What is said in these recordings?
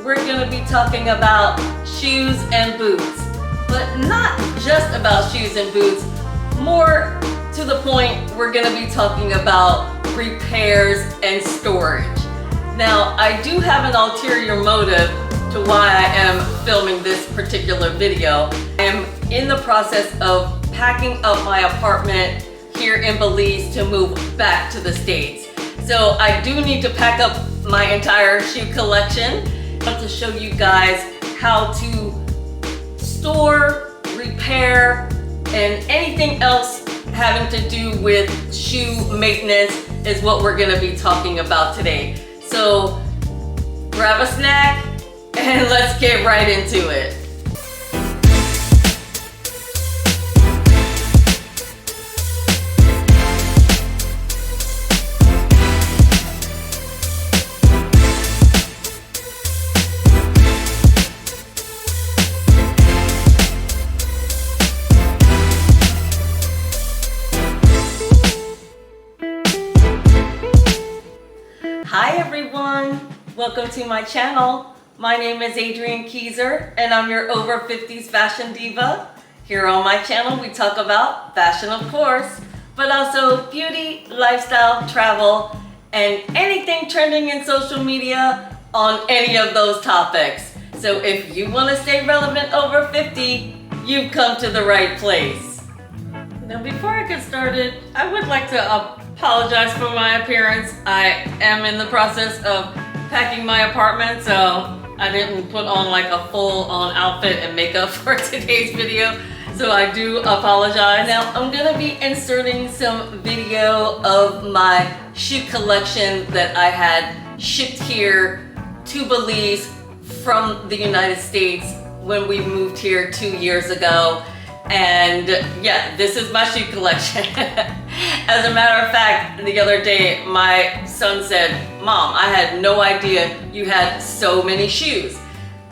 we're going to be talking about shoes and boots. But not just about shoes and boots. More to the point, we're going to be talking about repairs and storage. Now, I do have an ulterior motive to why I am filming this particular video. I am in the process of packing up my apartment here in Belize to move back to the States. So I do need to pack up my entire shoe collection. I want to show you guys how to store, repair, and anything else having to do with shoe maintenance is what we're going to be talking about today. So grab a snack and let's get right into it. Hi everyone, welcome to my channel. My name is Adrienne Keyser and I'm your over 50s fashion diva. Here on my channel we talk about fashion, of course, but also beauty, lifestyle, travel, and anything trending in social media on any of those topics. So if you want to stay relevant over 50, you've come to the right place. Now before I get started, I would like to apologize for my appearance. I am in the process of packing my apartment, so I didn't put on like a full-on outfit and makeup for today's video, so I do apologize. Now I'm gonna be inserting some video of my shoe collection that I had shipped here to Belize from the United States when we moved here 2 years ago. And yeah, this is my shoe collection. As a matter of fact, the other day, my son said, "Mom, I had no idea you had so many shoes."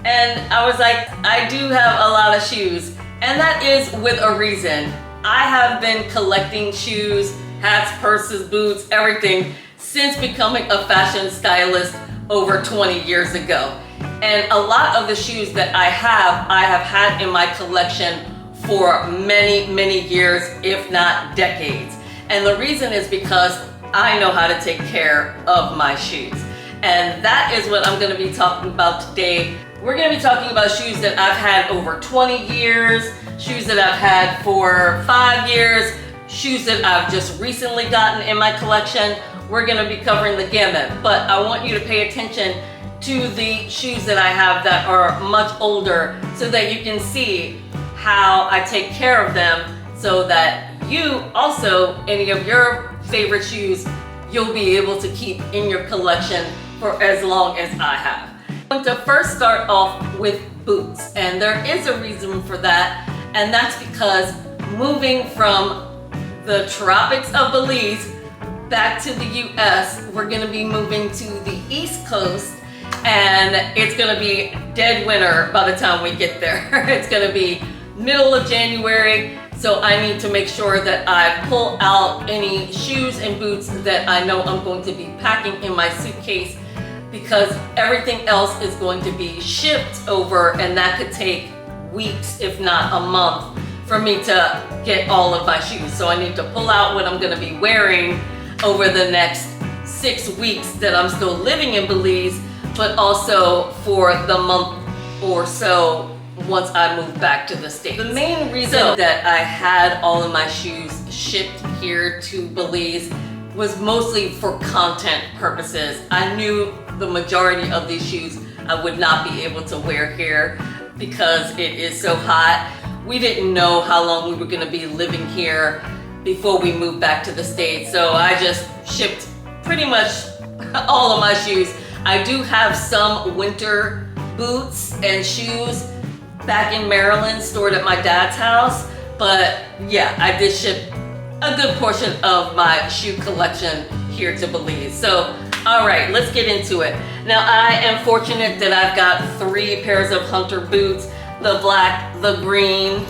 And I was like, I do have a lot of shoes, and that is with a reason. I have been collecting shoes, hats, purses, boots, everything since becoming a fashion stylist over 20 years ago. And a lot of the shoes that I have had in my collection for many, many years, if not decades. And the reason is because I know how to take care of my shoes. And that is what I'm gonna be talking about today. We're gonna be talking about shoes that I've had over 20 years, shoes that I've had for 5 years, shoes that I've just recently gotten in my collection. We're gonna be covering the gamut, but I want you to pay attention to the shoes that I have that are much older so that you can see how I take care of them, so that you also, any of your favorite shoes, you'll be able to keep in your collection for as long as I have. I'm going to first start off with boots, and there is a reason for that, and that's because moving from the tropics of Belize back to the US, we're going to be moving to the East Coast, and it's going to be dead winter by the time we get there. It's going to be middle of January, so I need to make sure that I pull out any shoes and boots that I know I'm going to be packing in my suitcase, because everything else is going to be shipped over, and that could take weeks, if not a month, for me to get all of my shoes. So I need to pull out what I'm going to be wearing over the next 6 weeks that I'm still living in Belize, but also for the month or so once I moved back to the States. The main reason that I had all of my shoes shipped here to Belize was mostly for content purposes. I knew the majority of these shoes I would not be able to wear here because it is so hot. We didn't know how long we were gonna be living here before we moved back to the States, so I just shipped pretty much all of my shoes. I do have some winter boots and shoes back in Maryland, stored at my dad's house, but yeah, I did ship a good portion of my shoe collection here to Belize. So, all right, let's get into it. Now, I am fortunate that I've got 3 pairs of hunter boots: the black, the green,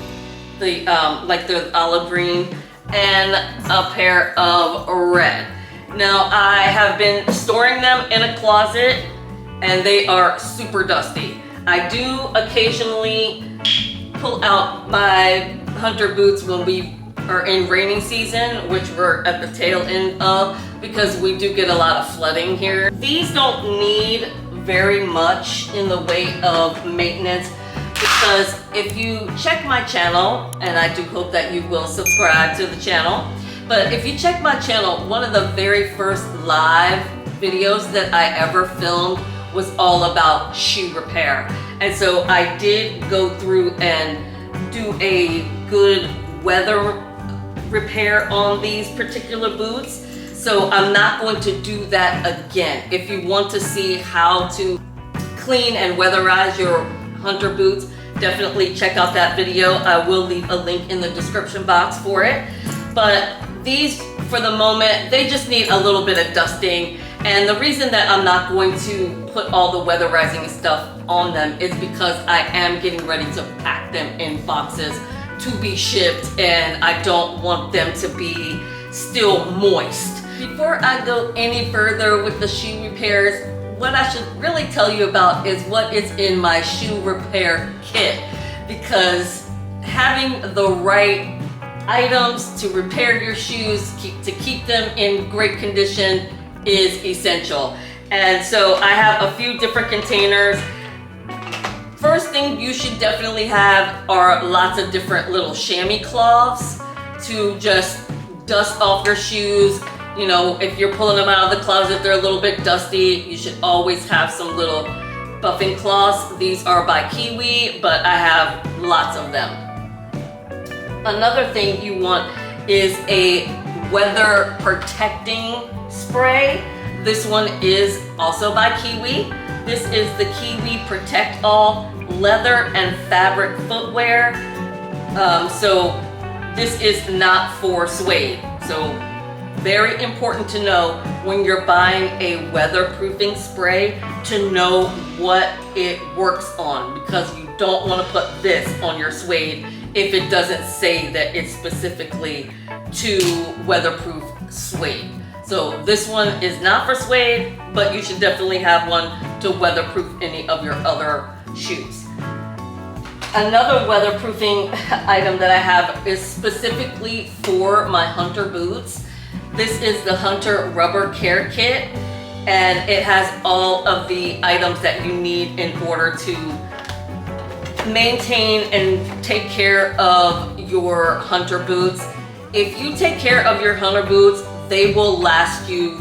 the like the olive green, and a pair of red. Now, I have been storing them in a closet and they are super dusty. I do occasionally pull out my hunter boots when we are in raining season, which we're at the tail end of, because we do get a lot of flooding here. These don't need very much in the way of maintenance, because if you check my channel, and I do hope that you will subscribe to the channel, but if you check my channel, one of the very first live videos that I ever filmed was all about shoe repair. And so I did go through and do a good weather repair on these particular boots. So I'm not going to do that again. If you want to see how to clean and weatherize your hunter boots, definitely check out that video. I will leave a link in the description box for it. But these, for the moment, they just need a little bit of dusting. And the reason that I'm not going to put all the weatherizing stuff on them is because I am getting ready to pack them in boxes to be shipped, and I don't want them to be still moist. Before I go any further with the shoe repairs, what I should really tell you about is what is in my shoe repair kit, because having the right items to repair your shoes, to keep them in great condition, is essential. And so I have a few different containers. First thing you should definitely have are lots of different little chamois cloths to just dust off your shoes. You know, if you're pulling them out of the closet, they're a little bit dusty. You should always have some little buffing cloths. These are by Kiwi, but I have lots of them. Another thing you want is a weather protecting spray. This one is also by Kiwi. This is the Kiwi Protect All leather and fabric footwear. So this is not for suede. So very important to know when you're buying a weatherproofing spray to know what it works on, because you don't want to put this on your suede if it doesn't say that it's specifically to weatherproof suede. So this one is not for suede, but you should definitely have one to weatherproof any of your other shoes. Another weatherproofing item that I have is specifically for my hunter boots. This is the Hunter Rubber Care Kit, and it has all of the items that you need in order to maintain and take care of your hunter boots. If you take care of your hunter boots, they will last you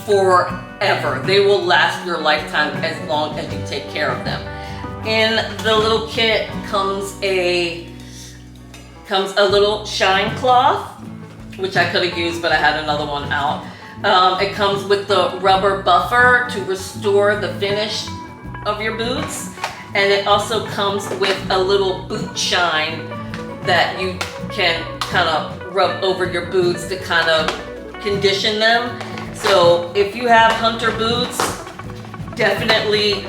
forever. They will last your lifetime as long as you take care of them. In the little kit comes a little shine cloth, which I could have used, but I had another one out. It comes with the rubber buffer to restore the finish of your boots. And it also comes with a little boot shine that you can kind of rub over your boots to kind of condition them. So if you have hunter boots, definitely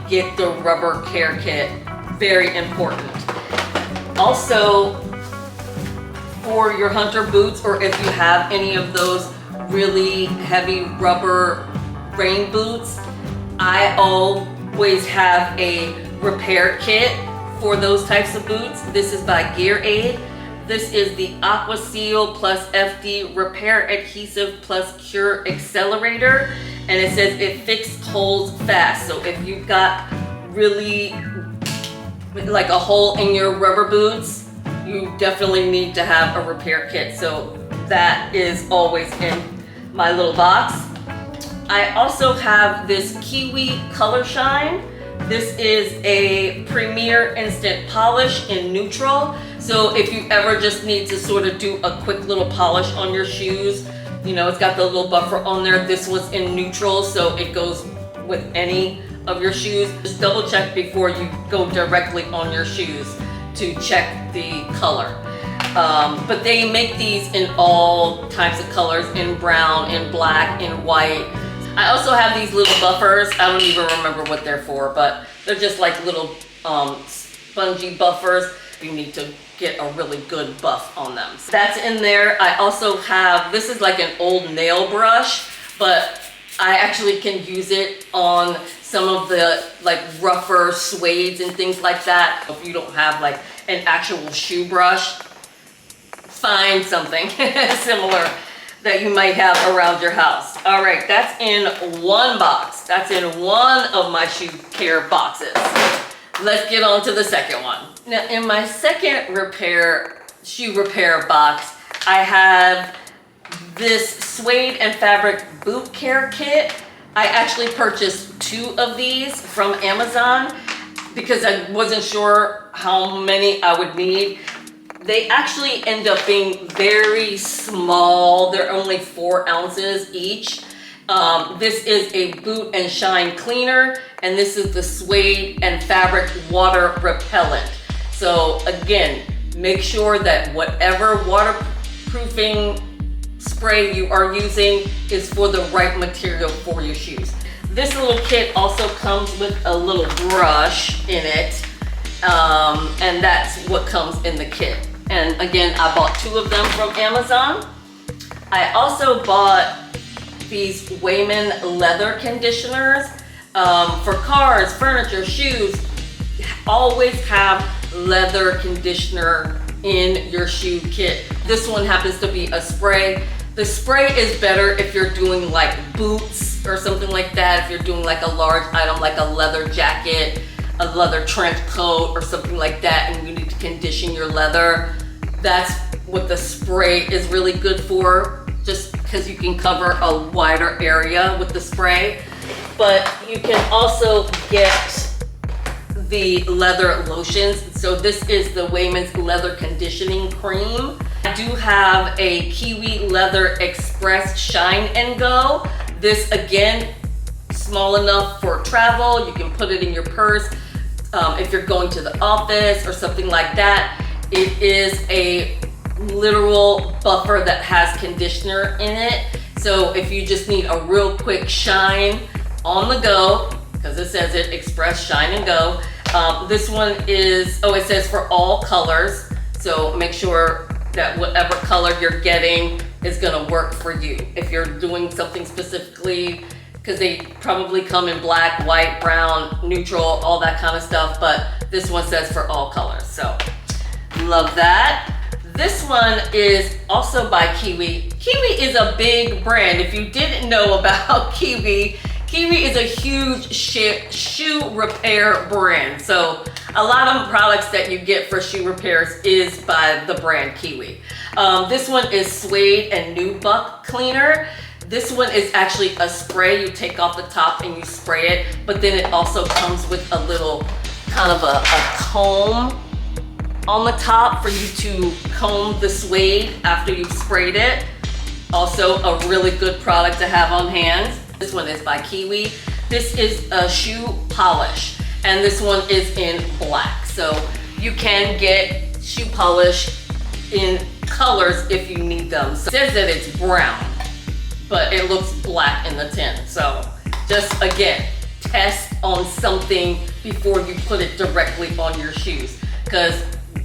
get the rubber care kit. Very important. Also, for your hunter boots, or if you have any of those really heavy rubber rain boots, I always have a repair kit for those types of boots. This is by Gear Aid. This is the Aqua Seal plus FD Repair Adhesive plus Cure Accelerator, and it says it fixes holes fast. So if you've got really like a hole in your rubber boots, you definitely need to have a repair kit. So that is always in my little box. I also have this Kiwi Color Shine. This is a Premier Instant Polish in neutral. So if you ever just need to sort of do a quick little polish on your shoes, you know, it's got the little buffer on there. This was in neutral, so it goes with any of your shoes. Just double check before you go directly on your shoes to check the color. But they make these in all types of colors, in brown, in black, in white. I also have these little buffers. I don't even remember what they're for, but they're just like little spongy buffers. You need to get a really good buff on them. So that's in there. I also have, this is like an old nail brush, but I actually can use it on some of the like rougher suedes and things like that. If you don't have like an actual shoe brush, find something similar that you might have around your house. All right, that's in one box. That's in one of my shoe care boxes. Let's get on to the second one. Now in my second shoe repair box, I have this suede and fabric boot care kit. I actually purchased 2 of these from Amazon because I wasn't sure how many I would need. They actually end up being very small. They're only 4 ounces each. This is a boot and shine cleaner, and this is the suede and fabric water repellent. So again, make sure that whatever waterproofing spray you are using is for the right material for your shoes. This little kit also comes with a little brush in it, and that's what comes in the kit. And again, I bought 2 of them from Amazon. I also bought these Wayman leather conditioners for cars, furniture, shoes. Always have leather conditioner in your shoe kit. This one happens to be a spray. The spray is better if you're doing like boots or something like that. If you're doing like a large item like a leather jacket, a leather trench coat or something like that, and you need to condition your leather, that's what the spray is really good for, just because you can cover a wider area with the spray. But you can also get the leather lotions. So this is the Wayman's Leather Conditioning Cream. I do have a Kiwi Leather Express Shine and Go. This again, small enough for travel. You can put it in your purse if you're going to the office or something like that. It is a literal buffer that has conditioner in it. So if you just need a real quick shine on the go, because it says it, Express Shine and Go. This one is, it says for all colors. So make sure that whatever color you're getting is gonna work for you. If you're doing something specifically, because they probably come in black, white, brown, neutral, all that kind of stuff, but this one says for all colors. So love that. This one is also by Kiwi. Kiwi is a big brand. If you didn't know about Kiwi, Kiwi is a huge shoe repair brand. So a lot of products that you get for shoe repairs is by the brand Kiwi. This one is Suede and Nubuck Cleaner. This one is actually a spray. You take off the top and you spray it, but then it also comes with a little kind of a comb on the top for you to comb the suede after you've sprayed it. Also a really good product to have on hand. This one is by Kiwi. This is a shoe polish, and this one is in black. So you can get shoe polish in colors if you need them. So it says that it's brown, but it looks black in the tin. So just again, test on something before you put it directly on your shoes, because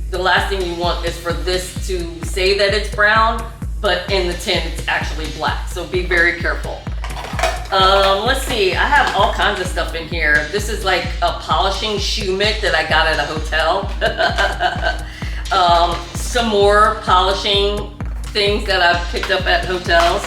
the last thing you want is for this to say that it's brown, but in the tin it's actually black. So be very careful. Let's see, I have all kinds of stuff in here. This is like a polishing shoe mitt that I got at a hotel. Some more polishing things that I've picked up at hotels.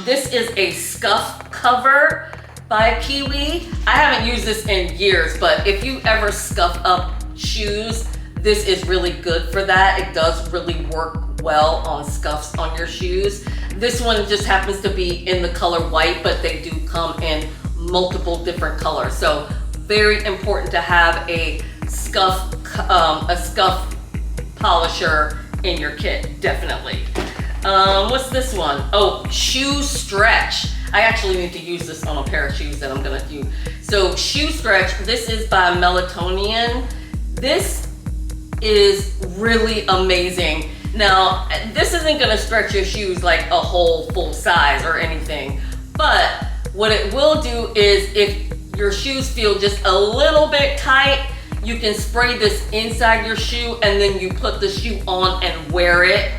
This is a scuff cover by Kiwi. I haven't used this in years, but if you ever scuff up shoes, this is really good for that. It does really work well on scuffs on your shoes. This one just happens to be in the color white, but they do come in multiple different colors. So very important to have a scuff polisher in your kit, definitely. What's this one? Oh, shoe stretch. I actually need to use this on a pair of shoes that I'm gonna do. So shoe stretch, this is by Meltonian. This is really amazing. Now, this isn't gonna stretch your shoes like a whole full size or anything, but what it will do is if your shoes feel just a little bit tight, you can spray this inside your shoe and then you put the shoe on and wear it.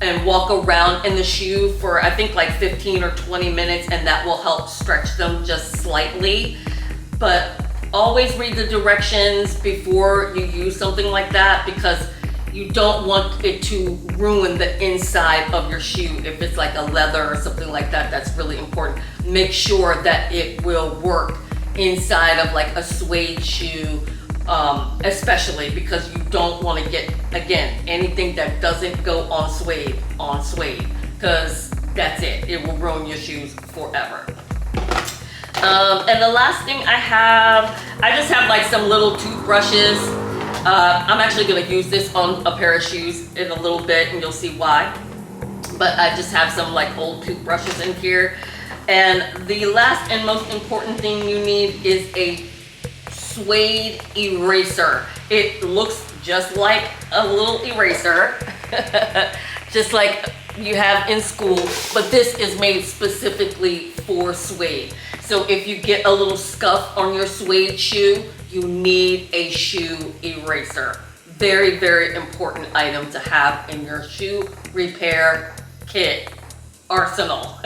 and walk around in the shoe for I think like 15 or 20 minutes, and that will help stretch them just slightly. But always read the directions before you use something like that, because you don't want it to ruin the inside of your shoe. If it's like a leather or something like that, that's really important. Make sure that it will work inside of like a suede shoe, especially because you don't want to get, again, anything that doesn't go on suede, because that's it. It will ruin your shoes forever. And the last thing I just have like some little toothbrushes. I'm actually going to use this on a pair of shoes in a little bit, and you'll see why. But I just have some like old toothbrushes in here. And the last and most important thing you need is a suede eraser. It looks just like a little eraser, just like you have in school, but this is made specifically for suede. So if you get a little scuff on your suede shoe, you need a shoe eraser. Very, very important item to have in your shoe repair kit arsenal.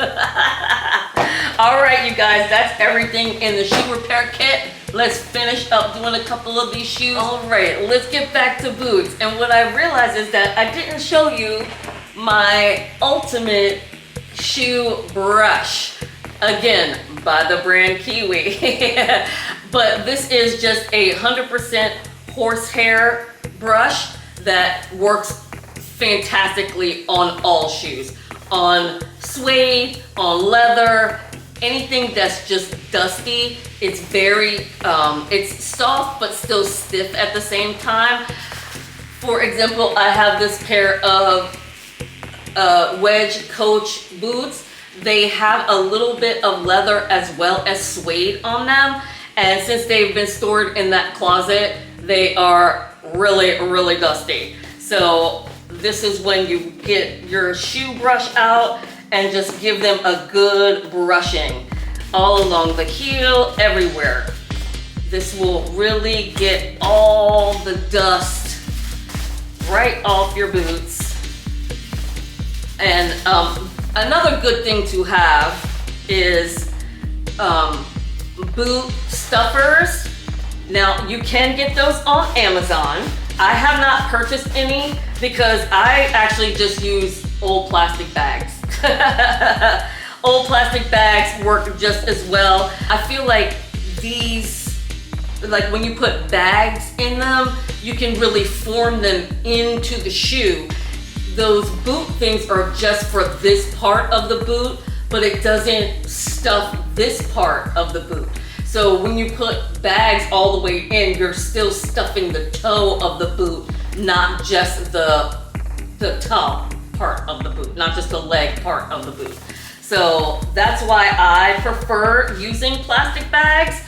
All right, you guys, that's everything in the shoe repair kit. Let's finish up doing a couple of these shoes. All right, let's get back to boots. And what I realized is that I didn't show you my ultimate shoe brush. Again, by the brand Kiwi. But this is just a 100% horsehair brush that works fantastically on all shoes. On suede, on leather, anything that's just dusty. It's very, it's soft but still stiff at the same time. For example, I have this pair of wedge coach boots. They have a little bit of leather as well as suede on them. And since they've been stored in that closet, they are really, really dusty. So this is when you get your shoe brush out and just give them a good brushing all along the heel, everywhere. This will really get all the dust right off your boots. And another good thing to have is boot stuffers. Now you can get those on Amazon. I have not purchased any because I actually just use old plastic bags. Old plastic bags work just as well. I feel like these, like when you put bags in them, you can really form them into the shoe. Those boot things are just for this part of the boot, but it doesn't stuff this part of the boot. So when you put bags all the way in, you're still stuffing the toe of the boot, not just the toe part of the boot, not just the leg part of the boot. So that's why I prefer using plastic bags.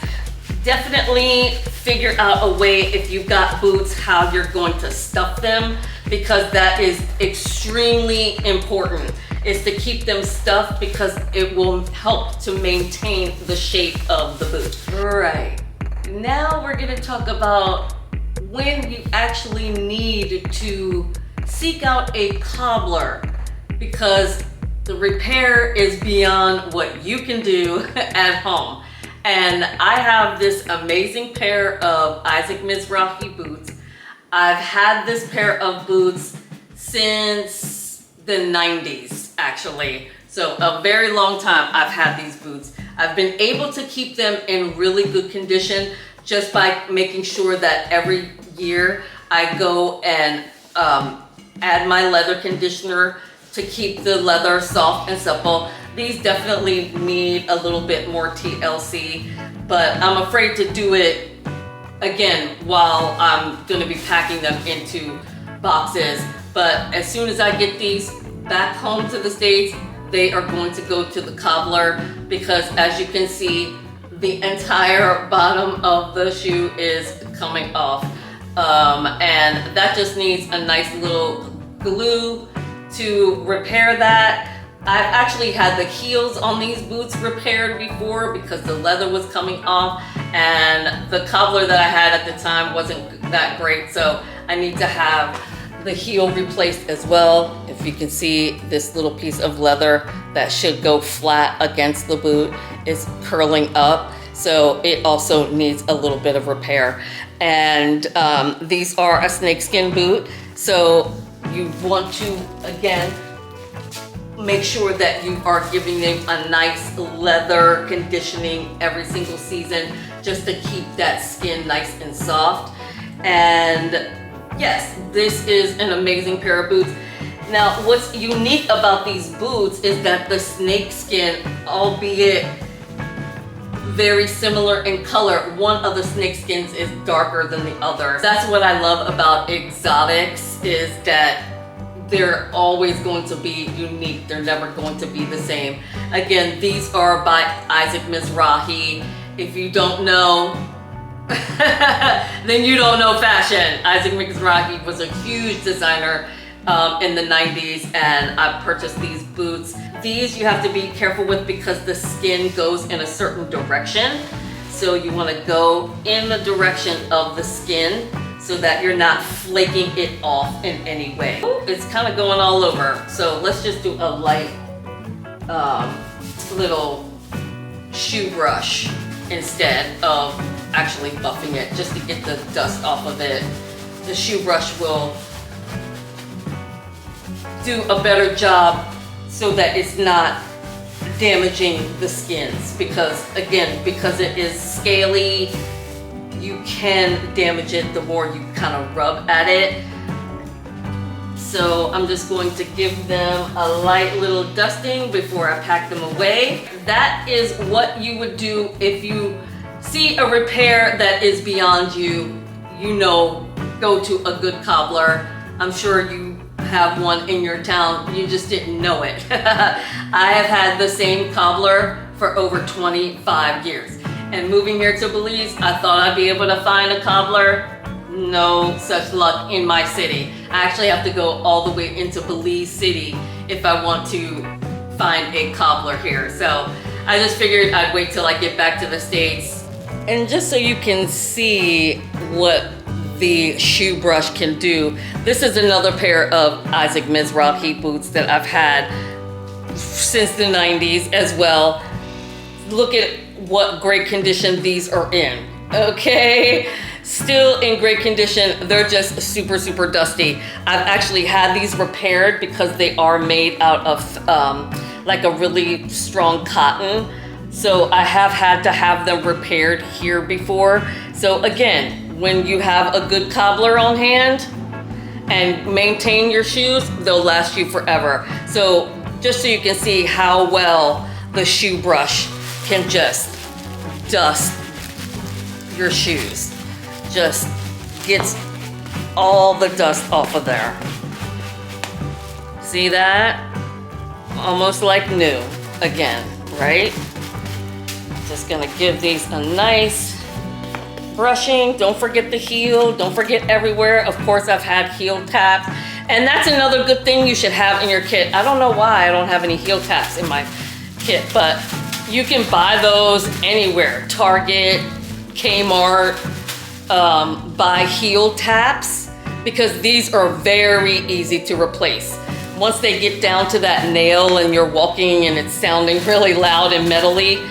Definitely figure out a way, if you've got boots, how you're going to stuff them, because that is extremely important, is to keep them stuffed, because it will help to maintain the shape of the boot. Right, now we're gonna talk about when you actually need to seek out a cobbler, because the repair is beyond what you can do at home. And I have this amazing pair of Isaac Mizrahi boots. I've had this pair of boots since the 90s, actually. So a very long time I've had these boots. I've been able to keep them in really good condition just by making sure that every year I go and add my leather conditioner to keep the leather soft and supple. These definitely need a little bit more TLC, but I'm afraid to do it again while I'm gonna be packing them into boxes. But as soon as I get these back home to the States, they are going to go to the cobbler, because as you can see, the entire bottom of the shoe is coming off. And that just needs a nice little glue to repair that. I've actually had the heels on these boots repaired before because the leather was coming off, and the cobbler that I had at the time wasn't that great, so I need to have the heel replaced as well. If you can see this little piece of leather that should go flat against the boot is curling up. So it also needs a little bit of repair. And these are a snakeskin boot. So you want to, again, make sure that you are giving them a nice leather conditioning every single season just to keep that skin nice and soft. And yes, this is an amazing pair of boots. Now, what's unique about these boots is that the snakeskin, albeit very similar in color, one of the snakeskins is darker than the other. That's what I love about exotics, is that they're always going to be unique. They're never going to be the same. Again, these are by Isaac Mizrahi. If you don't know, then you don't know fashion. Isaac Mizrahi was a huge designer in the 90s, and I purchased these boots. These you have to be careful with because the skin goes in a certain direction. So you want to go in the direction of the skin so that you're not flaking it off in any way. It's kind of going all over. So let's just do a light little shoe brush instead of actually buffing it, just to get the dust off of it. The shoe brush will do a better job so that it's not damaging the skins, because again, because it is scaly, you can damage it the more you kind of rub at it. So I'm just going to give them a light little dusting before I pack them away. That is what you would do if you see a repair that is beyond you. You know, go to a good cobbler. I'm sure you have one in your town, you just didn't know it. I have had the same cobbler for over 25 years. And moving here to Belize, I thought I'd be able to find a cobbler. No such luck in my city. I actually have to go all the way into Belize City if I want to find a cobbler here. So I just figured I'd wait till I get back to the States. And just so you can see what the shoe brush can do, this is another pair of Isaac Mizrahi boots that I've had since the 90s as well. Look at what great condition these are in. Okay, still in great condition. They're just super, super dusty. I've actually had these repaired because they are made out of like a really strong cotton. So I have had to have them repaired here before. So again, when you have a good cobbler on hand and maintain your shoes, they'll last you forever. So just so you can see how well the shoe brush can just dust your shoes. Just gets all the dust off of there. See that? Almost like new again, right? Just gonna give these a nice brushing. Don't forget the heel. Don't forget everywhere. Of course, I've had heel taps. And that's another good thing you should have in your kit. I don't know why I don't have any heel taps in my kit, but you can buy those anywhere. Target, Kmart, buy heel taps, because these are very easy to replace. Once they get down to that nail and you're walking and it's sounding really loud and metally,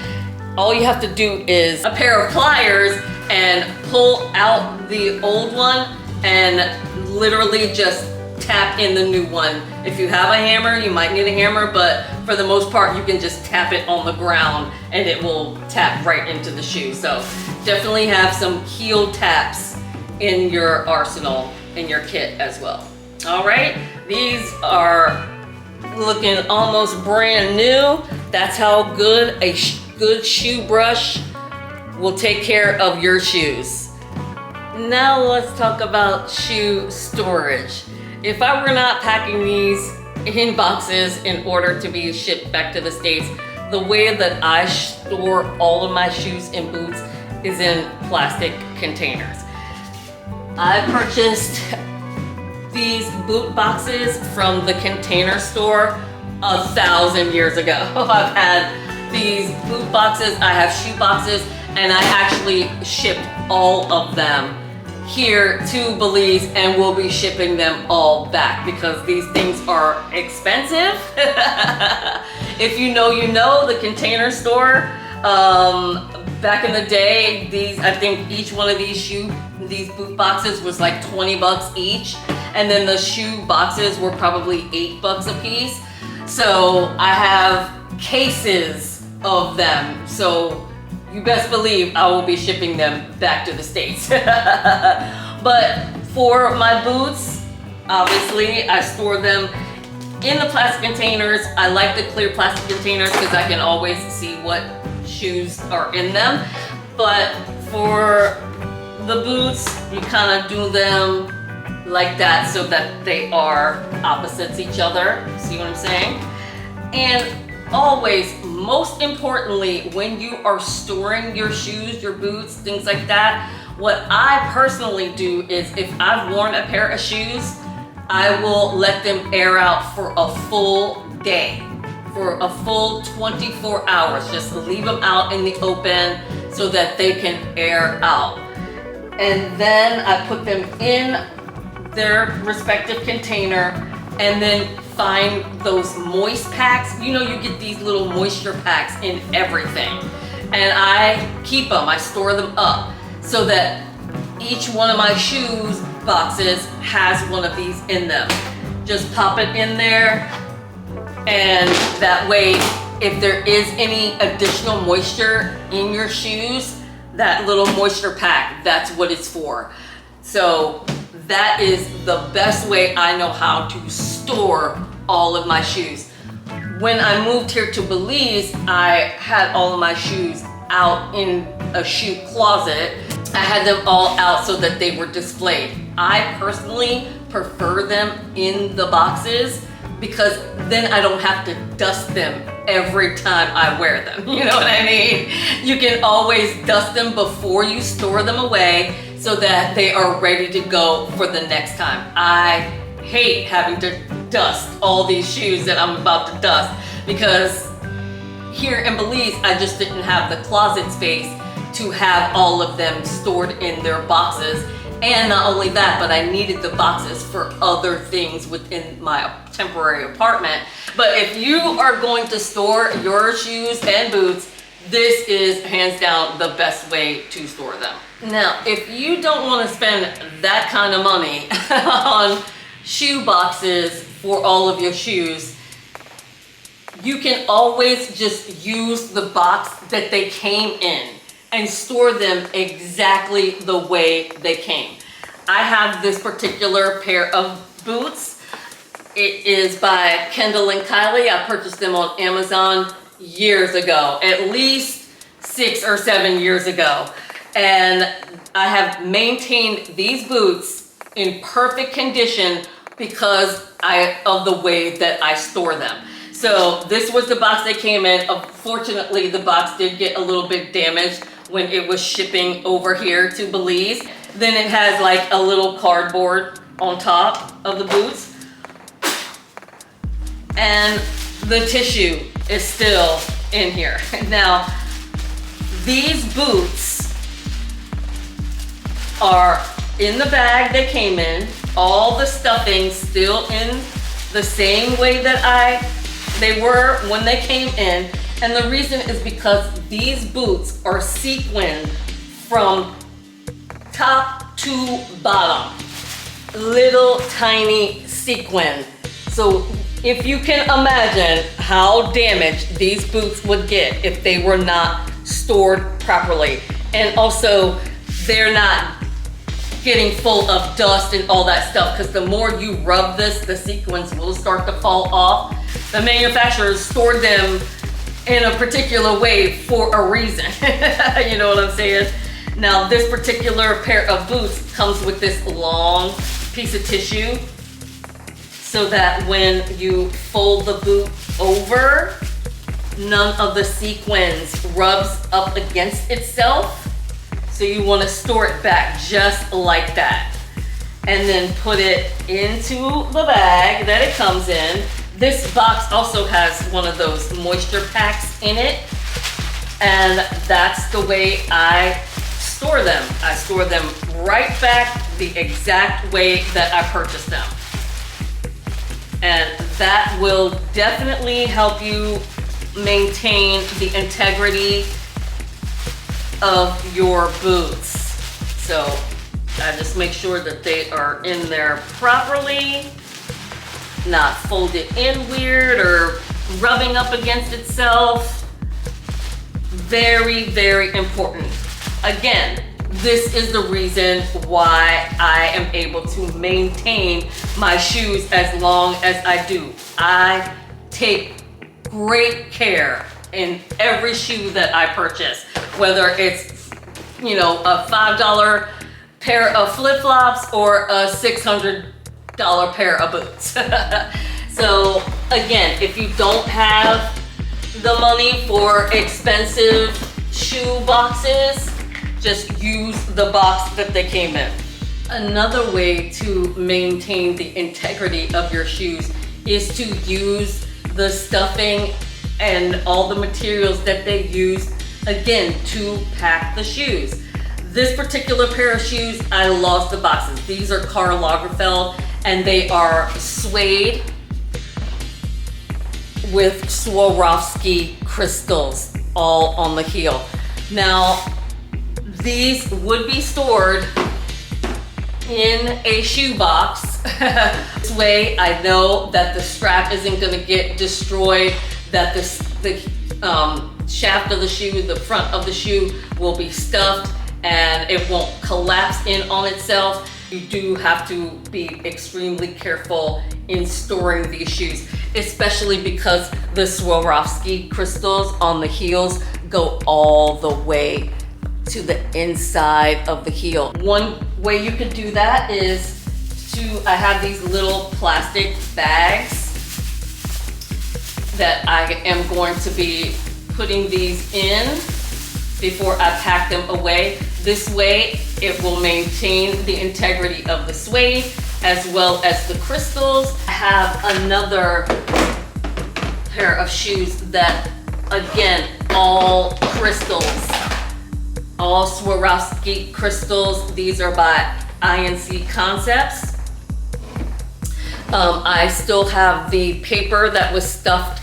all you have to do is a pair of pliers and pull out the old one and literally just tap in the new one. If you have a hammer, you might need a hammer, but for the most part, you can just tap it on the ground and it will tap right into the shoe. So definitely have some heel taps in your arsenal, in your kit as well. All right, these are looking almost brand new. That's how good a good shoe brush will take care of your shoes. Now let's talk about shoe storage. If I were not packing these in boxes in order to be shipped back to the States, the way that I store all of my shoes and boots is in plastic containers. I purchased these boot boxes from the Container Store 1,000 years ago. I've had these boot boxes, I have shoe boxes, and I actually shipped all of them here to Belize, and we'll be shipping them all back because these things are expensive. If you know, you know. The Container Store, back in the day, I think each one of these boot boxes was like 20 bucks each, and then the shoe boxes were probably $8 a piece. So I have cases of them, so you best believe I will be shipping them back to the States. But for my boots, obviously I store them in the plastic containers. I like the clear plastic containers because I can always see what shoes are in them. But for the boots, you kind of do them like that so that they are opposites each other. See what I'm saying? And always, most importantly, when you are storing your shoes, your boots, things like that, what I personally do is if I've worn a pair of shoes, I will let them air out for a full day, for a full 24 hours. Just leave them out in the open so that they can air out. And then I put them in their respective container, and then find those moist packs. You know, you get these little moisture packs in everything. And I keep them, I store them up so that each one of my shoes boxes has one of these in them. Just pop it in there, and that way, if there is any additional moisture in your shoes, that little moisture pack, that's what it's for. So that is the best way I know how to store all of my shoes. When I moved here to Belize, I had all of my shoes out in a shoe closet. I had them all out so that they were displayed. I personally prefer them in the boxes because then I don't have to dust them every time I wear them. You know what I mean? You can always dust them before you store them away so that they are ready to go for the next time. I hate having to dust all these shoes that I'm about to dust because here in Belize, I just didn't have the closet space to have all of them stored in their boxes. And not only that, but I needed the boxes for other things within my temporary apartment. But if you are going to store your shoes and boots, this is hands down the best way to store them. Now, if you don't want to spend that kind of money on shoe boxes for all of your shoes, you can always just use the box that they came in and store them exactly the way they came. I have this particular pair of boots. It is by Kendall and Kylie. I purchased them on Amazon years ago, at least 6 or 7 years ago. And I have maintained these boots in perfect condition because of the way that I store them. So this was the box they came in. Unfortunately, the box did get a little bit damaged when it was shipping over here to Belize. Then it has like a little cardboard on top of the boots. And the tissue is still in here. Now, these boots are in the bag they came in. All the stuffing still in the same way that they were when they came in. And the reason is because these boots are sequined from top to bottom. Little tiny sequin. So if you can imagine how damaged these boots would get if they were not stored properly. And also, they're not getting full of dust and all that stuff, because the more you rub this, the sequins will start to fall off. The manufacturers stored them in a particular way for a reason. You know what I'm saying? Now, this particular pair of boots comes with this long piece of tissue so that when you fold the boot over, none of the sequins rubs up against itself. So you want to store it back just like that. And then put it into the bag that it comes in. This box also has one of those moisture packs in it. And that's the way I store them. I store them right back the exact way that I purchased them. And that will definitely help you maintain the integrity of your boots. So I just make sure that they are in there properly, not folded in weird or rubbing up against itself. Very, very important. Again, this is the reason why I am able to maintain my shoes as long as I do. I take great care in every shoe that I purchase, whether it's, you know, a $5 pair of flip-flops or a $600 pair of boots. So again, if you don't have the money for expensive shoe boxes, just use the box that they came in. Another way to maintain the integrity of your shoes is to use the stuffing and all the materials that they use, again, to pack the shoes. This particular pair of shoes, I lost the boxes. These are Karl Lagerfeld, and they are suede with Swarovski crystals all on the heel. Now, these would be stored in a shoe box. This way I know that the strap isn't gonna get destroyed, that the shaft of the shoe, the front of the shoe will be stuffed and it won't collapse in on itself. You do have to be extremely careful in storing these shoes, especially because the Swarovski crystals on the heels go all the way to the inside of the heel. One way you could do that is I have these little plastic bags that I am going to be putting these in before I pack them away. This way it will maintain the integrity of the suede as well as the crystals. I have another pair of shoes that, again, all crystals, all Swarovski crystals. These are by INC Concepts. I still have the paper that was stuffed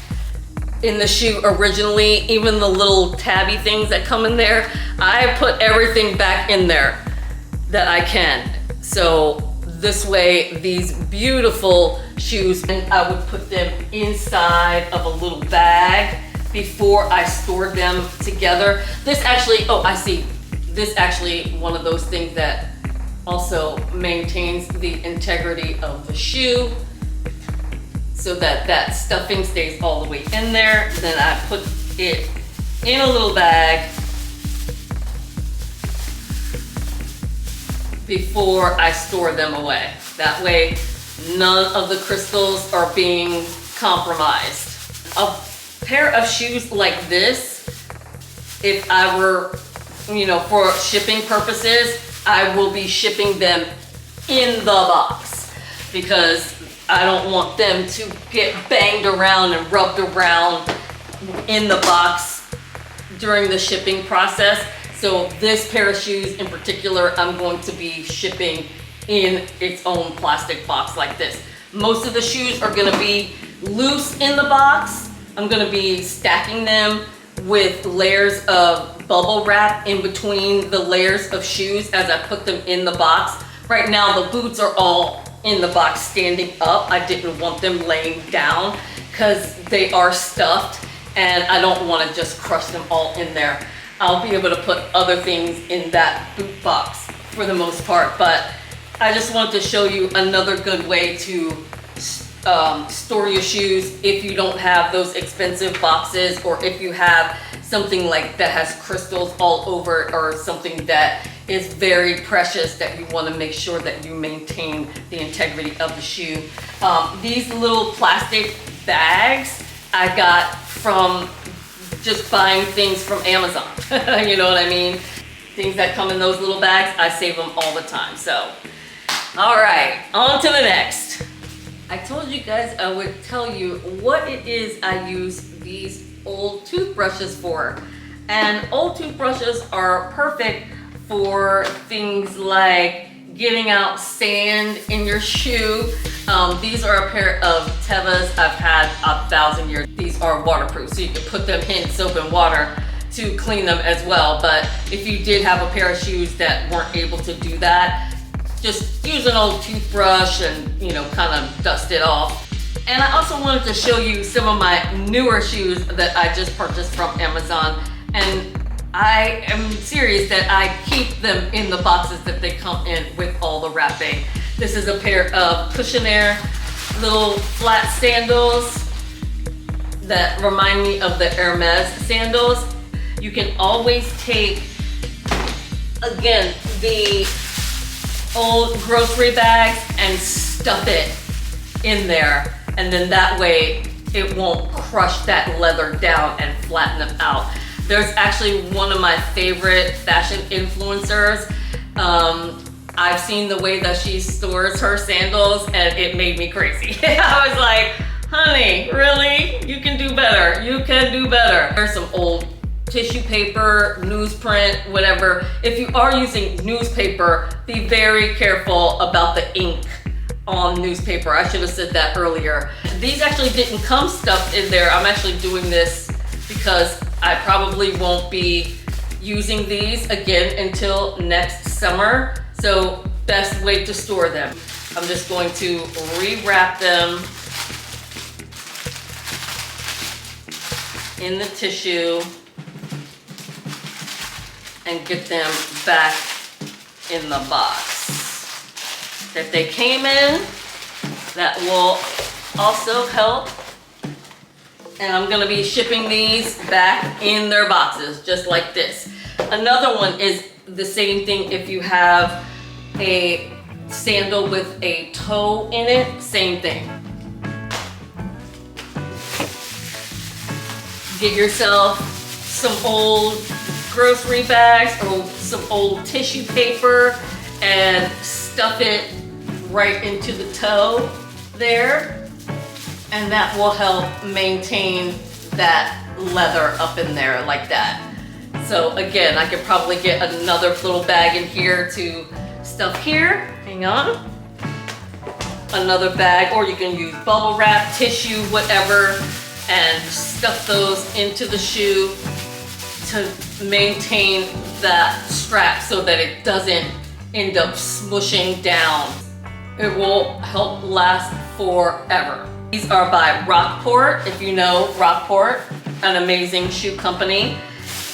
in the shoe originally, even the little tabby things that come in there. I put everything back in there that I can. So this way, these beautiful shoes, and I would put them inside of a little bag before I stored them together. This actually, oh, I see. This actually one of those things that also maintains the integrity of the shoe so that that stuffing stays all the way in there. Then I put it in a little bag before I store them away. That way, none of the crystals are being compromised. A pair of shoes like this, if I were, you know, for shipping purposes, I will be shipping them in the box because I don't want them to get banged around and rubbed around in the box during the shipping process. So this pair of shoes in particular, I'm going to be shipping in its own plastic box like this. Most of the shoes are gonna be loose in the box. I'm gonna be stacking them with layers of bubble wrap in between the layers of shoes as I put them in the box. Right now the boots are all in the box standing up. I didn't want them laying down because they are stuffed and I don't want to just crush them all in there. I'll be able to put other things in that boot box for the most part, but I just wanted to show you another good way to store your shoes if you don't have those expensive boxes, or if you have something like that has crystals all over it, or something that is very precious that you want to make sure that you maintain the integrity of the shoe. These little plastic bags I got from just buying things from Amazon. You know what I mean? Things that come in those little bags, I save them all the time. So, all right, on to the next. I told you guys I would tell you what it is I use these old toothbrushes for. And old toothbrushes are perfect for things like getting out sand in your shoe. These are a pair of Tevas I've had 1,000 years. These are waterproof, so you can put them in soap and water to clean them as well. But if you did have a pair of shoes that weren't able to do that, just use an old toothbrush and, you know, kind of dust it off. And I also wanted to show you some of my newer shoes that I just purchased from Amazon. And I am serious that I keep them in the boxes that they come in with all the wrapping. This is a pair of Cushionaire little flat sandals that remind me of the Hermes sandals. You can always take, again, the old grocery bags and stuff it in there. And then that way it won't crush that leather down and flatten them out. There's actually one of my favorite fashion influencers. I've seen the way that she stores her sandals and it made me crazy. I was like, honey, really? You can do better. You can do better. There's some old tissue paper, newsprint, whatever. If you are using newspaper, be very careful about the ink on newspaper. I should have said that earlier. These actually didn't come stuffed in there. I'm actually doing this because I probably won't be using these again until next summer. So best way to store them. I'm just going to rewrap them in the tissue and get them back in the box that they came in. That will also help. And I'm gonna be shipping these back in their boxes, just like this. Another one is the same thing if you have a sandal with a toe in it, same thing. Get yourself some old grocery bags or some old tissue paper and stuff it right into the toe there, and that will help maintain that leather up in there like that. So again, I could probably get another little bag in here to stuff here. Hang on. Another bag, or you can use bubble wrap, tissue, whatever, and stuff those into the shoe to maintain that strap so that it doesn't end up smushing down. It will help last forever. These are by Rockport, if you know Rockport, an amazing shoe company.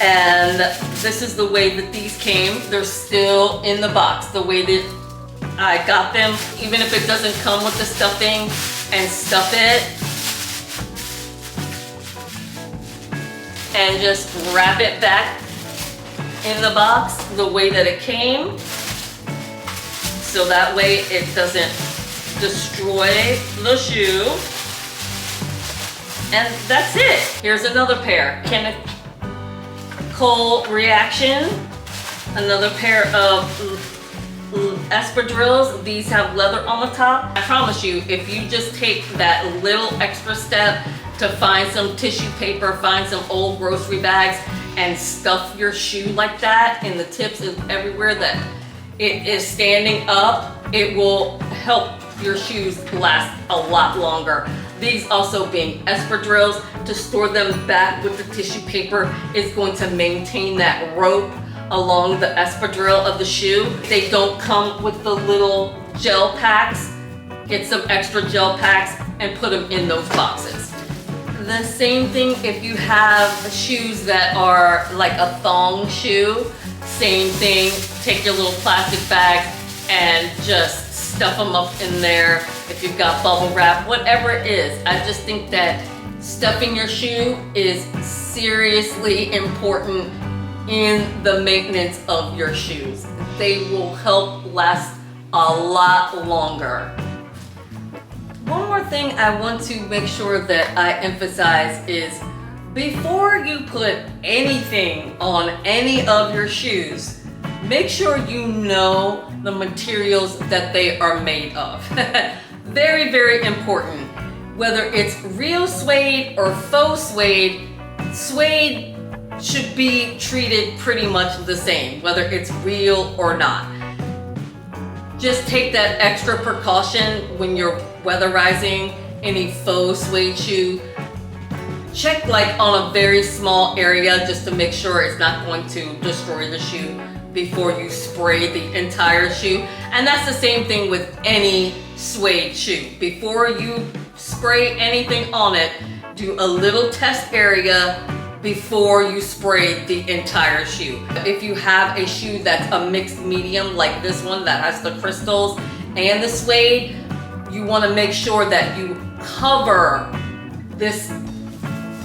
And this is the way that these came. They're still in the box, the way that I got them. Even if it doesn't come with the stuffing, and stuff it. And just wrap it back in the box the way that it came. So that way it doesn't destroy the shoe. And that's it. Here's another pair. Kenneth Cole Reaction. Another pair of espadrilles. These have leather on the top. I promise you, if you just take that little extra step to find some tissue paper, find some old grocery bags, and stuff your shoe like that in the tips and everywhere that it is standing up, it will help your shoes last a lot longer. These also being espadrilles, to store them back with the tissue paper is going to maintain that rope along the espadrille of the shoe. They don't come with the little gel packs. Get some extra gel packs and put them in those boxes. The same thing if you have shoes that are like a thong shoe. Same thing, take your little plastic bag and just stuff them up in there. If you've got bubble wrap, whatever it is. I just think that stuffing your shoe is seriously important in the maintenance of your shoes. They will help last a lot longer. One more thing I want to make sure that I emphasize is before you put anything on any of your shoes, make sure you know the materials that they are made of. Very, very important. Whether it's real suede or faux suede, suede should be treated pretty much the same, whether it's real or not. Just take that extra precaution when you're weatherizing any faux suede shoe. Check like on a very small area just to make sure it's not going to destroy the shoe before you spray the entire shoe. And that's the same thing with any suede shoe. Before you spray anything on it, do a little test area before you spray the entire shoe. If you have a shoe that's a mixed medium like this one that has the crystals and the suede, you want to make sure that you cover this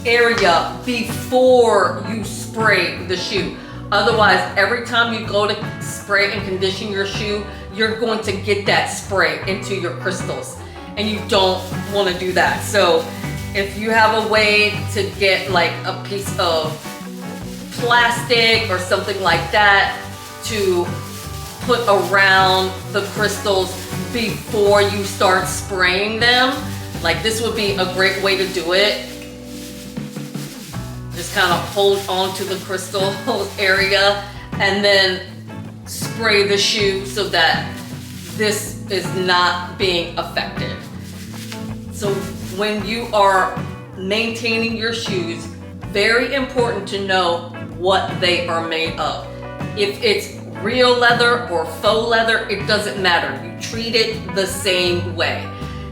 area before you spray the shoe. Otherwise, every time you go to spray and condition your shoe, you're going to get that spray into your crystals, and you don't want to do that. So if you have a way to get like a piece of plastic or something like that to put around the crystals before you start spraying them, like this would be a great way to do it. Just kind of hold on to the crystal area and then spray the shoe so that this is not being affected. So when you are maintaining your shoes, very important to know what they are made of. If it's real leather or faux leather, it doesn't matter. You treat it the same way.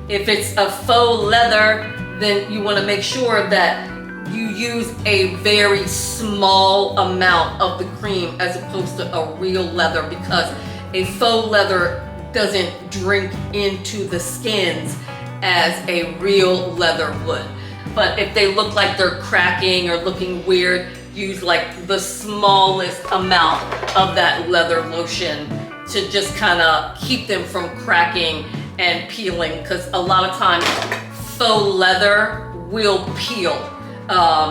If it's a faux leather, then you want to make sure that you use a very small amount of the cream as opposed to a real leather, because a faux leather doesn't drink into the skins as a real leather would. But if they look like they're cracking or looking weird, use like the smallest amount of that leather lotion to just kind of keep them from cracking and peeling, because a lot of times faux leather will peel.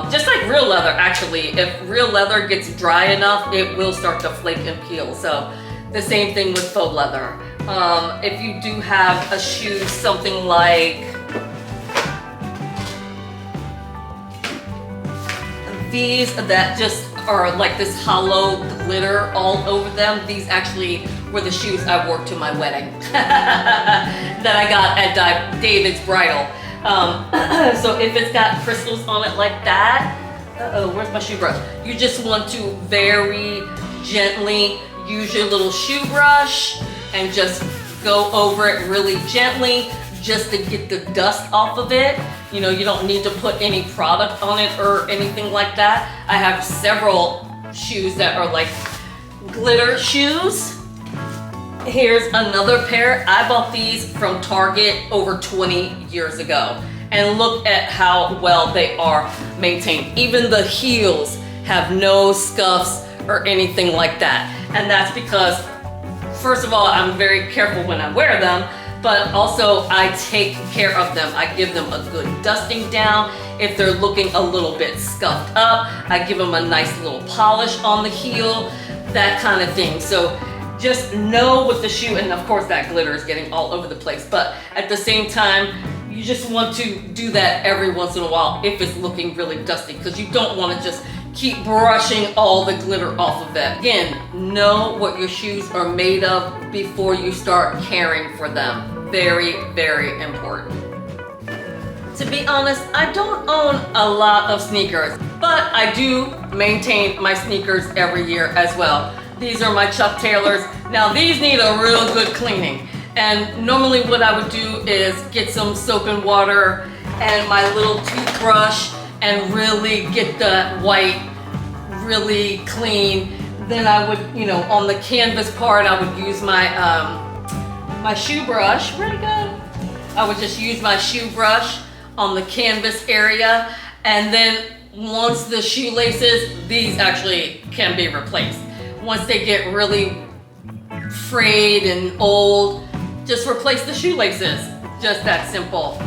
Just like real leather, actually. If real leather gets dry enough, it will start to flake and peel. So the same thing with faux leather. If you do have a shoe, something like these that just are like this hollow glitter all over them, these actually were the shoes I wore to my wedding that I got at David's Bridal. So if it's got crystals on it like that, where's my shoe brush? You just want to very gently use your little shoe brush and just go over it really gently just to get the dust off of it. You know, you don't need to put any product on it or anything like that. I have several shoes that are like glitter shoes. Here's another pair. I bought these from Target over 20 years ago. And look at how well they are maintained. Even the heels have no scuffs or anything like that. And that's because, first of all, I'm very careful when I wear them, but also I take care of them. I give them a good dusting down. If they're looking a little bit scuffed up, I give them a nice little polish on the heel, that kind of thing. So just know with the shoe, and of course that glitter is getting all over the place, but at the same time, you just want to do that every once in a while if it's looking really dusty, because you don't want to just keep brushing all the glitter off of it. Again, know what your shoes are made of before you start caring for them. Very, very important. To be honest, I don't own a lot of sneakers, but I do maintain my sneakers every year as well. These are my Chuck Taylors. Now these need a real good cleaning. And normally what I would do is get some soap and water and my little toothbrush and really get the white really clean. Then I would, you know, on the canvas part, I would use my my shoe brush. Where'd it go? I would just use my shoe brush on the canvas area, and then once the shoelaces, these actually can be replaced. Once they get really frayed and old, just replace the shoelaces. Just that simple.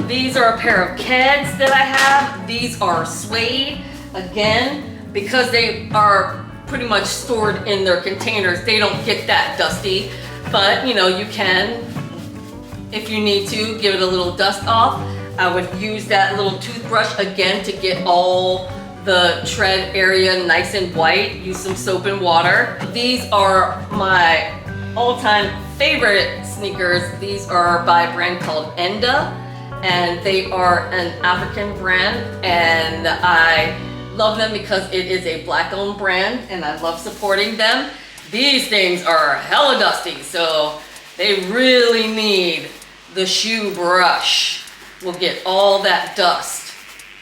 These are a pair of Keds that I have. These are suede. Again, because they are pretty much stored in their containers, they don't get that dusty. But you know, you can, if you need to, give it a little dust off. I would use that little toothbrush again to get all the tread area nice and white. Use some soap and water. These are my all-time favorite sneakers. These are by a brand called Enda, and they are an African brand, and I love them because it is a black-owned brand, and I love supporting them. These things are hella dusty, so they really need the shoe brush. We'll get all that dust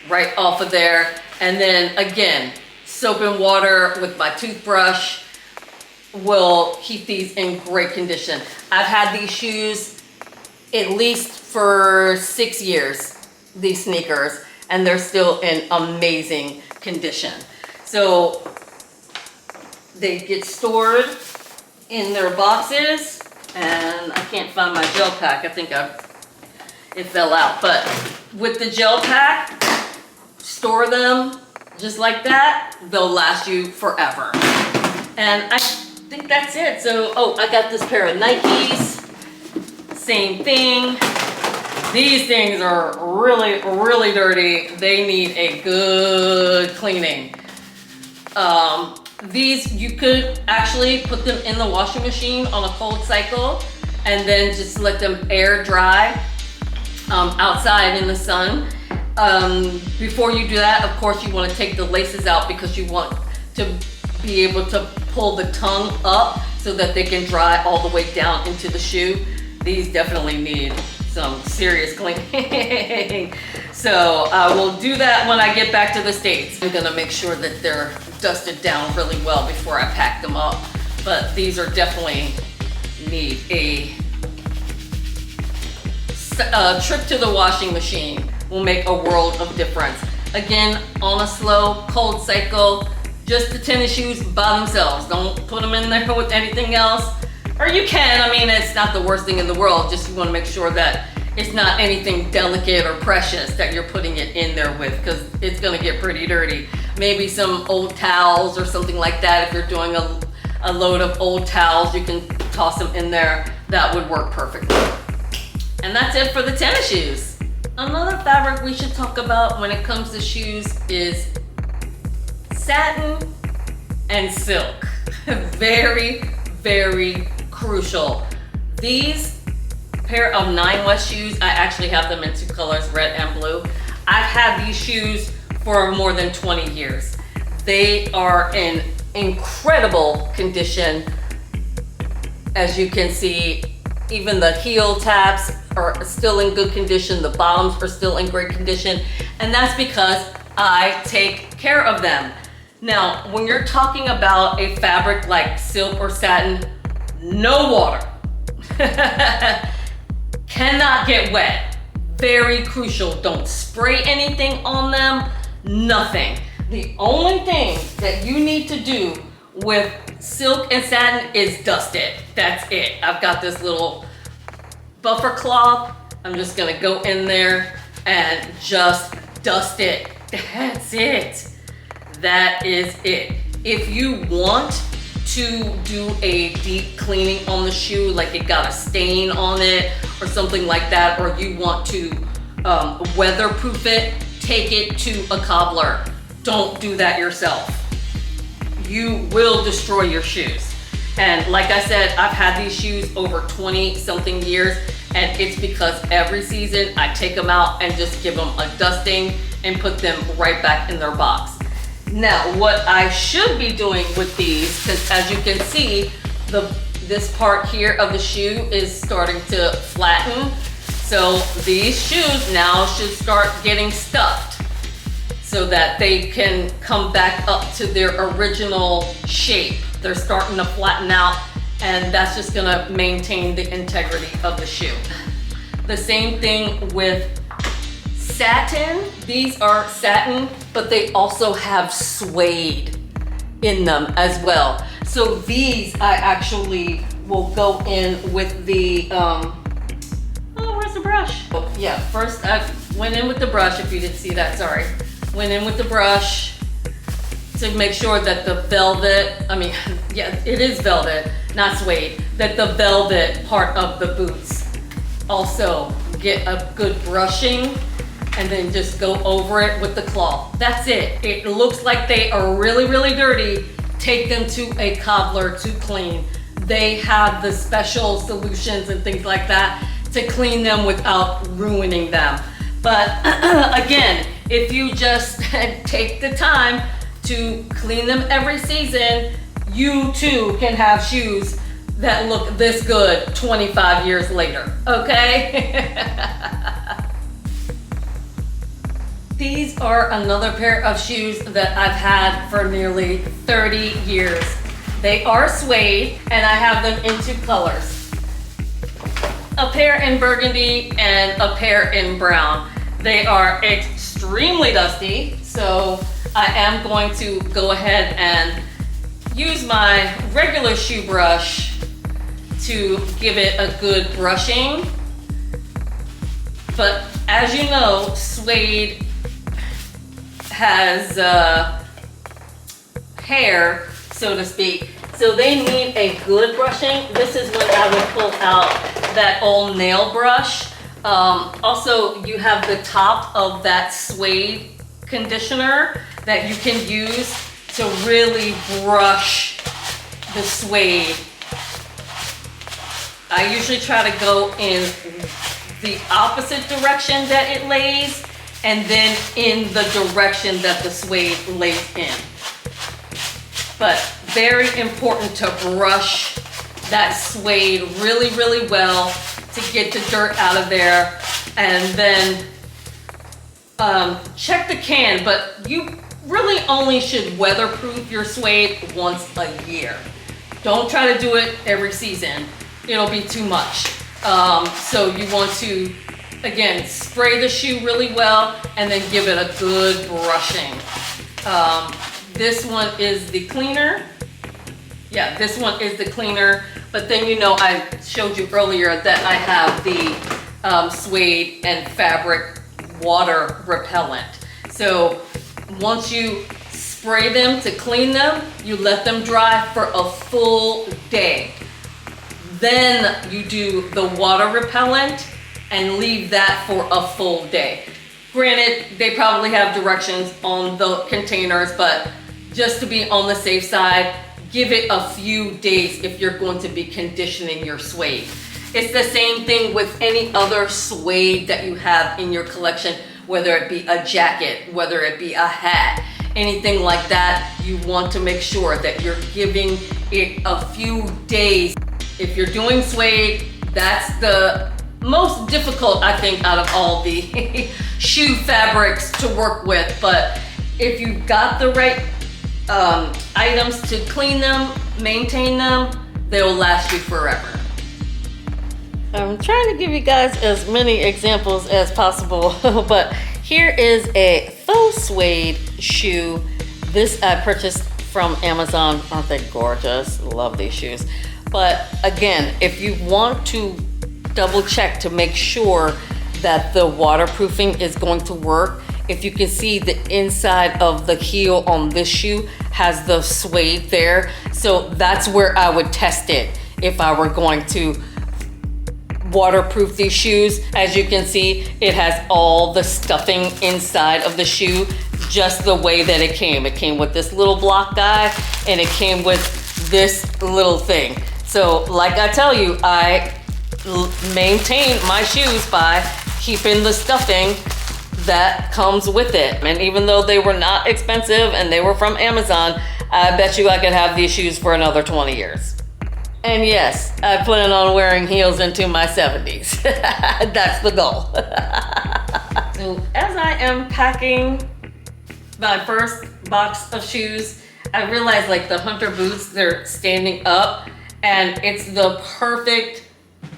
right off of there. And then again, soap and water with my toothbrush will keep these in great condition. I've had these shoes at least for 6 years, these sneakers, and they're still in amazing condition. So they get stored in their boxes, and I can't find my gel pack. I think it fell out, but with the gel pack, store them just like that. They'll last you forever. And I think that's it. So, oh, I got this pair of Nikes. Same thing. These things are really, really dirty. They need a good cleaning. These, you could actually put them in the washing machine on a cold cycle and then just let them air dry outside in the sun. Before you do that, of course, you want to take the laces out because you want to be able to pull the tongue up so that they can dry all the way down into the shoe. These definitely need some serious cleaning. So I will do that when I get back to the States. I'm gonna make sure that they're dusted down really well before I pack them up. But these are definitely need a trip to the washing machine. Will make a world of difference. Again, on a slow, cold cycle, just the tennis shoes by themselves. Don't put them in there with anything else. Or you can, I mean, it's not the worst thing in the world, just you wanna make sure that it's not anything delicate or precious that you're putting it in there with, because it's gonna get pretty dirty. Maybe some old towels or something like that. If you're doing a load of old towels, you can toss them in there. That would work perfectly. And that's it for the tennis shoes. Another fabric we should talk about when it comes to shoes is satin and silk. Very, very crucial. These pair of 9 West shoes, I actually have them in 2 colors, red and blue. I've had these shoes for more than 20 years. They are in incredible condition. As you can see, even the heel tabs are still in good condition. The bottoms are still in great condition. And that's because I take care of them. Now, when you're talking about a fabric like silk or satin, no water. Cannot get wet. Very crucial. Don't spray anything on them. Nothing. The only thing that you need to do with silk and satin is dust it. That's it. I've got this little buffer cloth. I'm just gonna go in there and just dust it. That's it. That is it. If you want to do a deep cleaning on the shoe, like it got a stain on it or something like that, or you want to weatherproof it, take it to a cobbler. Don't do that yourself. You will destroy your shoes. And like I said, I've had these shoes over 20 something years, and it's because every season I take them out and just give them a dusting and put them right back in their box. Now, what I should be doing with these, because as you can see, this part here of the shoe is starting to flatten. So these shoes now should start getting stuffed so that they can come back up to their original shape. They're starting to flatten out, and that's just gonna maintain the integrity of the shoe. The same thing with satin. These are satin, but they also have suede in them as well. So these I actually will go in with the, oh, where's the brush? Oh, yeah, first I went in with the brush, if you didn't see that, sorry. Went in with the brush to make sure that the velvet, I mean, yeah, it is velvet, not suede, that the velvet part of the boots also get a good brushing. and then just go over it with the cloth. That's it. It looks like they are really, really dirty. Take them to a cobbler to clean. They have the special solutions and things like that to clean them without ruining them. But again, if you just take the time to clean them every season, you too can have shoes that look this good 25 years later, okay? These are another pair of shoes that I've had for nearly 30 years. They are suede, and I have them in two colors. A pair in burgundy and a pair in brown. They are extremely dusty, so I am going to go ahead and use my regular shoe brush to give it a good brushing. But as you know, suede has hair, so to speak, so they need a good brushing. This is when I would pull out that old nail brush. Also, you have the top of that suede conditioner that you can use to really brush the suede. I usually try to go in the opposite direction that it lays, and then in the direction that the suede lays in. But very important to brush that suede really, really well to get the dirt out of there. And then check the can, but you really only should weatherproof your suede once a year. Don't try to do it every season. It'll be too much. So you want to, again, spray the shoe really well and then give it a good brushing. This one is the cleaner. Yeah, this one is the cleaner. But then you know I showed you earlier that I have the suede and fabric water repellent. So once you spray them to clean them, you let them dry for a full day. Then you do the water repellent and leave that for a full day. Granted, they probably have directions on the containers, but just to be on the safe side, give it a few days if you're going to be conditioning your suede. It's the same thing with any other suede that you have in your collection, whether it be a jacket, whether it be a hat, anything like that. You want to make sure that you're giving it a few days. If you're doing suede, that's the most difficult, I think, out of all the shoe fabrics to work with. But if you've got the right items to clean them, maintain them, they'll last you forever. I'm trying to give you guys as many examples as possible, but here is a faux suede shoe. This I purchased from Amazon. Aren't they gorgeous? Love these shoes. But again, if you want to double check to make sure that the waterproofing is going to work, if you can see the inside of the heel on this shoe has the suede there. So that's where I would test it if I were going to waterproof these shoes. As you can see, it has all the stuffing inside of the shoe, just the way that it came. It came with this little block guy, and it came with this little thing. So like I tell you, I maintain my shoes by keeping the stuffing that comes with it. And even though they were not expensive and they were from Amazon, I bet you I could have these shoes for another 20 years. And yes, I plan on wearing heels into my 70s. That's the goal. So as I am packing my first box of shoes, I realized like the hunter boots, they're standing up, and it's the perfect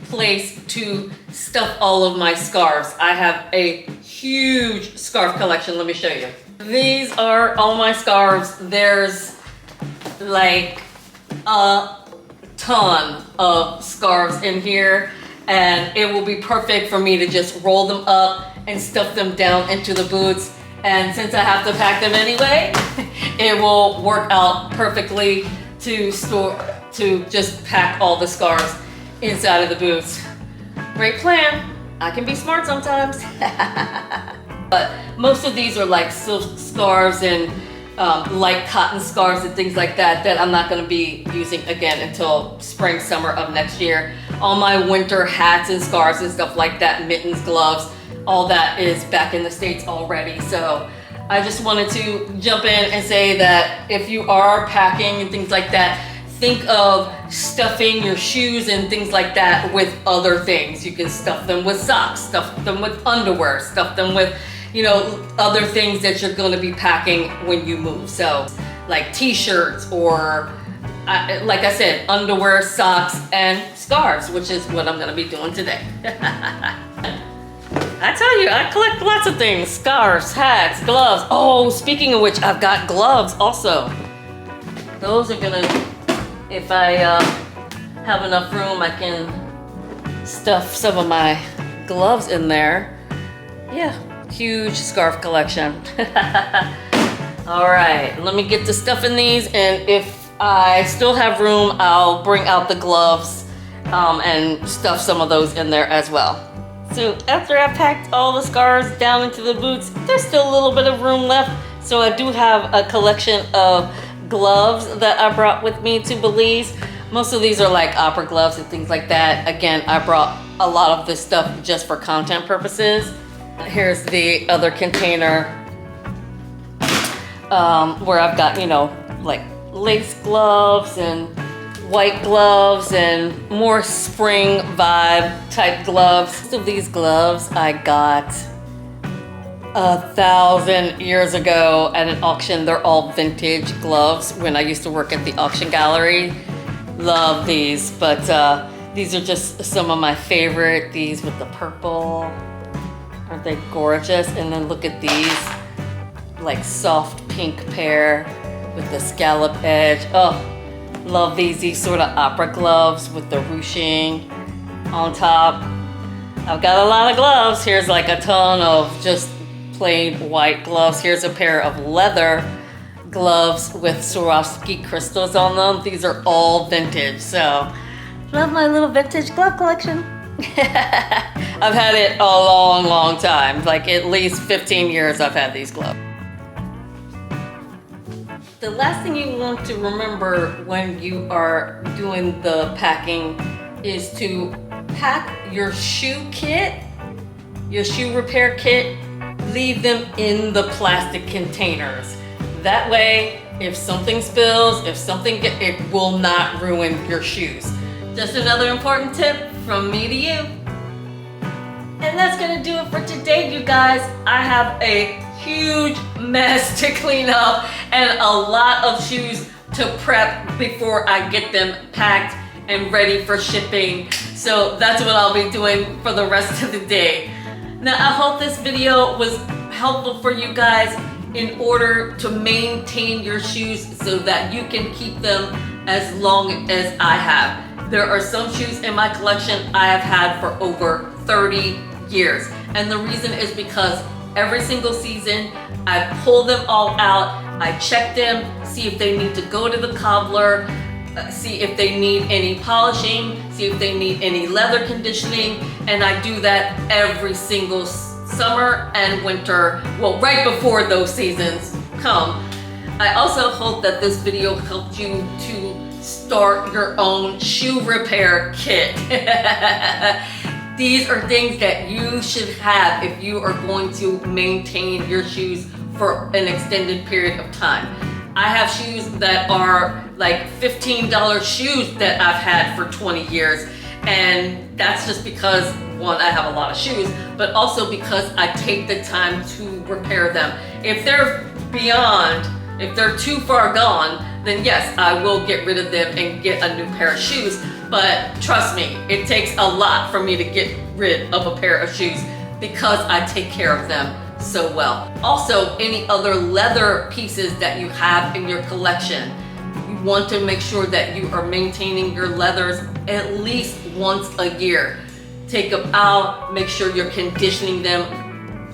place to stuff all of my scarves. I have a huge scarf collection. Let me show you. These are all my scarves. There's like a ton of scarves in here, and it will be perfect for me to just roll them up and stuff them down into the boots. And since I have to pack them anyway, it will work out perfectly to just pack all the scarves inside of the boots. Great plan. I can be smart sometimes. But most of these are like silk scarves and light cotton scarves and things like that that I'm not going to be using again until spring, summer of next year. All my winter hats and scarves and stuff like that, mittens, gloves, all that is back in the States already. So I just wanted to jump in and say that if you are packing and things like that, think of stuffing your shoes and things like that with other things. You can stuff them with socks, stuff them with underwear, stuff them with, you know, other things that you're going to be packing when you move. So like t-shirts or like I said, underwear, socks, and scarves, which is what I'm going to be doing today. I tell you, I collect lots of things. Scarves, hats, gloves. Oh, speaking of which, I've got gloves also. Those are going to, if I have enough room, I can stuff some of my gloves in there. Yeah. Huge scarf collection. All right, let me get the stuff in these, and if I still have room, I'll bring out the gloves and stuff some of those in there as well. So after I packed all the scarves down into the boots, there's still a little bit of room left. So I do have a collection of gloves that I brought with me to Belize. Most of these are like opera gloves and things like that. Again, I brought a lot of this stuff just for content purposes. Here's the other container where I've got, you know, like lace gloves and white gloves and more spring vibe type gloves. Most of these gloves I got 1,000 years ago at an auction. They're all vintage gloves when I used to work at the auction gallery. Love these, but these are just some of my favorite. These with the purple. Aren't they gorgeous? And then look at these, like soft pink pair with the scallop edge. Oh, love these. These sort of opera gloves with the ruching on top. I've got a lot of gloves. Here's like a ton of just plain white gloves. Here's a pair of leather gloves with Swarovski crystals on them. These are all vintage. So, love my little vintage glove collection. I've had it a long time, like at least 15 years I've had these gloves. The last thing you want to remember when you are doing the packing is to pack your shoe kit, your shoe repair kit, leave them in the plastic containers. That way, if something spills, it will not ruin your shoes. Just another important tip from me to you. And that's gonna do it for today, you guys. I have a huge mess to clean up and a lot of shoes to prep before I get them packed and ready for shipping. So that's what I'll be doing for the rest of the day. Now, I hope this video was helpful for you guys in order to maintain your shoes so that you can keep them as long as I have. There are some shoes in my collection I have had for over 30 years. And the reason is because every single season, I pull them all out, I check them, see if they need to go to the cobbler, see if they need any polishing, see if they need any leather conditioning, and I do that every single summer and winter, well, right before those seasons come. I also hope that this video helped you to start your own shoe repair kit. These are things that you should have if you are going to maintain your shoes for an extended period of time. I have shoes that are like $15 shoes that I've had for 20 years. And that's just because, one, I have a lot of shoes, but also because I take the time to repair them. If they're beyond, if they're too far gone, then yes, I will get rid of them and get a new pair of shoes. But trust me, it takes a lot for me to get rid of a pair of shoes because I take care of them so well. Also, any other leather pieces that you have in your collection, you want to make sure that you are maintaining your leathers at least once a year. Take them out, make sure you're conditioning them.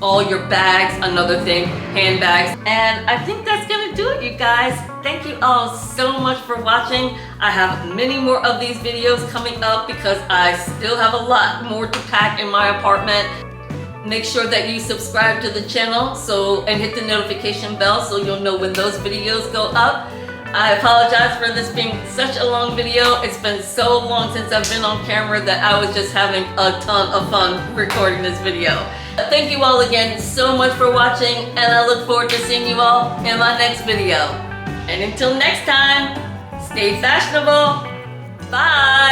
All your bags, another thing, handbags. And I think that's gonna do it, you guys. Thank you all so much for watching. I have many more of these videos coming up because I still have a lot more to pack in my apartment. Make sure that you subscribe to the channel and hit the notification bell so you'll know when those videos go up. I apologize for this being such a long video. It's been so long since I've been on camera that I was just having a ton of fun recording this video. Thank you all again so much for watching, and I look forward to seeing you all in my next video. And until next time, stay fashionable. Bye.